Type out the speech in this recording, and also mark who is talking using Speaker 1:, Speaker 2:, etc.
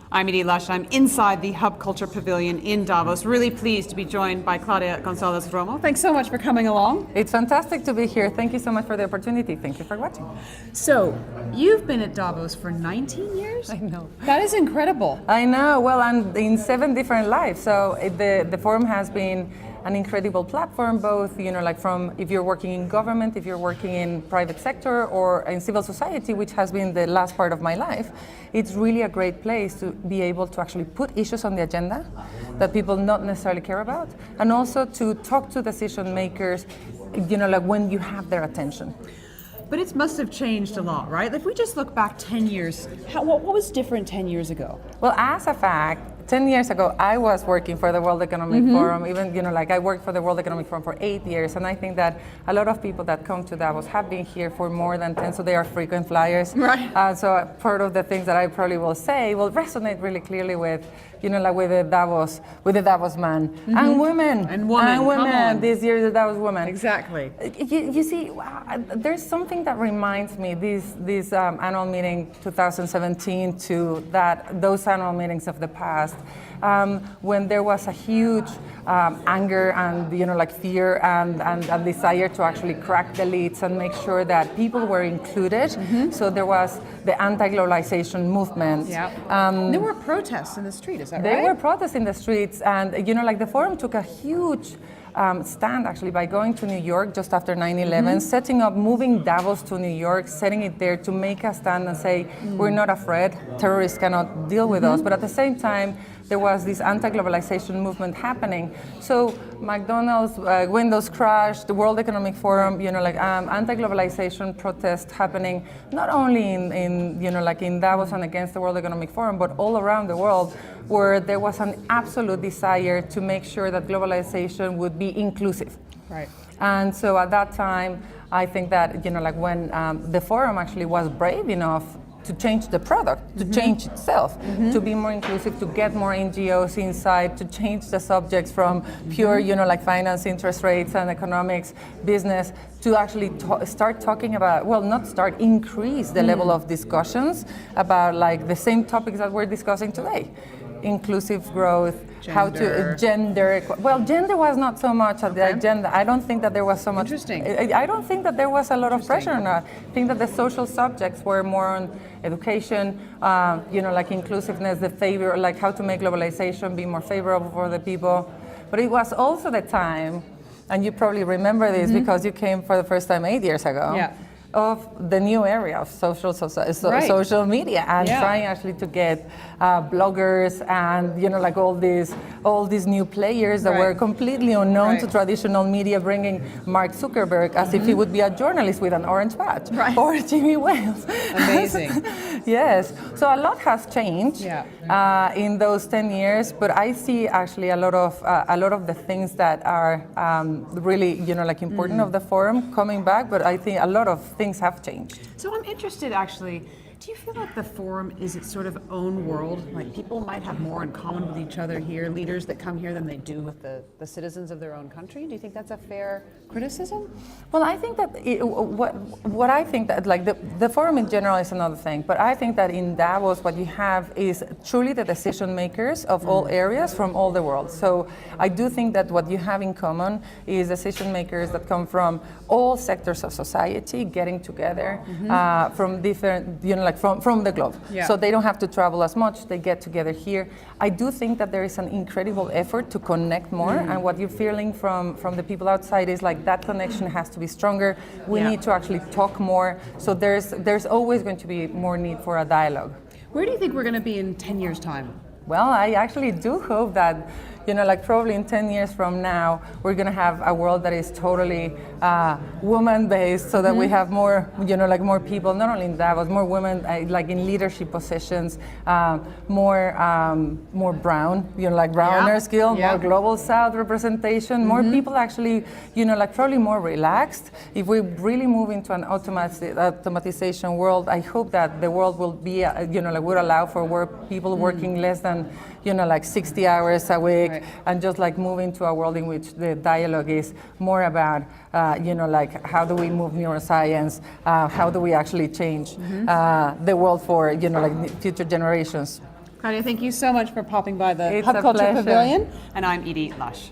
Speaker 1: I'm Edie Lush. I'm inside the Hub Culture Pavilion in Davos. Really pleased to be joined by Claudia Gonzalez Romo. Thanks so much for coming along.
Speaker 2: It's fantastic to be here. Thank you so much for the opportunity. Thank you for watching.
Speaker 1: So, you've been at Davos for 19 years?
Speaker 2: I know.
Speaker 1: That is incredible.
Speaker 2: I know. Well, I'm in 7 different lives. So the forum has been an incredible platform, both, like from if you're working in government, if you're working in private sector or in civil society, which has been the last part of my life. It's really a great place to be able to actually put issues on the agenda that people not necessarily care about, and also to talk to decision makers, like when you have their attention.
Speaker 1: But it must have changed a lot, right? If we just look back 10 years, what was different 10 years ago?
Speaker 2: Well, as a fact, 10 years ago, I was working for the World Economic Forum. Even, I worked for the World Economic Forum for 8 years. And I think that a lot of people that come to Davos have been here for more than 10, so they are frequent flyers.
Speaker 1: Right.
Speaker 2: So part of the things that I probably will say will resonate really clearly with, with the Davos man. And women.
Speaker 1: And women.
Speaker 2: This year, the Davos woman.
Speaker 1: Exactly.
Speaker 2: You see, there's something that reminds me, this annual meeting 2017 to those annual meetings of the past, when there was a huge anger and fear and desire to actually crack the leads and make sure that people were included. So there was the anti-globalization movement.
Speaker 1: Yeah. There were protests in the street, is that right?
Speaker 2: There were protests in the streets, and the forum took a huge stand actually by going to New York just after 9/11, moving Davos to New York, setting it there to make a stand and say, we're not afraid, terrorists cannot deal with us. But at the same time, there was this anti-globalization movement happening. So McDonald's windows crashed, the World Economic Forum, anti-globalization protest happening not only in Davos and against the World Economic Forum, but all around the world, where there was an absolute desire to make sure that globalization would be inclusive.
Speaker 1: Right.
Speaker 2: And so at that time, I think that when the forum actually was brave enough to change the product, to change itself, to be more inclusive, to get more NGOs inside, to change the subjects from pure, finance, interest rates, and economics, business, to actually start talking about, increase the level of discussions about the same topics that we're discussing today. Inclusive growth, gender was not so much at the agenda. I don't think that there was so much.
Speaker 1: Interesting.
Speaker 2: I don't think that there was a lot of pressure on that. I think that the social subjects were more on education, inclusiveness, how to make globalization be more favorable for the people. But it was also the time, and you probably remember this because you came for the first time 8 years ago.
Speaker 1: Yeah.
Speaker 2: Of the new area of social media and trying actually to get bloggers and all these new players that were completely unknown to traditional media, bringing Mark Zuckerberg as if he would be a journalist with an orange badge, or Jimmy Wales.
Speaker 1: Amazing.
Speaker 2: Yes, so a lot has changed in those 10 years, but I see actually a lot of the things that are really important of the forum coming back, but I think a lot of things have changed.
Speaker 1: So I'm interested actually, do you feel like the forum is its sort of own world? Like people might have more in common with each other here, leaders that come here, than they do with the citizens of their own country? Do you think that's a fair criticism?
Speaker 2: Well, I think that what I think that the forum in general is another thing, but I think that in Davos what you have is truly the decision makers of all areas from all the world. So I do think that what you have in common is decision makers that come from all sectors of society getting together from different, from the globe. So they don't have to travel as much, they get together here. I do think that there is an incredible effort to connect more, and what you're feeling from the people outside is that connection has to be stronger. We need to actually talk more. So there's always going to be more need for a dialogue.
Speaker 1: Where do you think we're going to be in 10 years' time?
Speaker 2: Well, I actually do hope that probably in 10 years from now, we're going to have a world that is totally woman-based, so that we have more, more people, not only in Davos, more women, in leadership positions, more brown, browner skill, more global South representation, more people actually, probably more relaxed. If we really move into an automatization world, I hope that the world will be, would allow for people working less than, 60 hours a week,
Speaker 1: Right.
Speaker 2: and just like move into a world in which the dialogue is more about, like how do we move neuroscience, how do we actually change the world for, like future generations.
Speaker 1: Claudia, thank you so much for popping by the
Speaker 2: It's
Speaker 1: Hub
Speaker 2: a
Speaker 1: Culture
Speaker 2: pleasure.
Speaker 1: Pavilion. And I'm Edie Lush.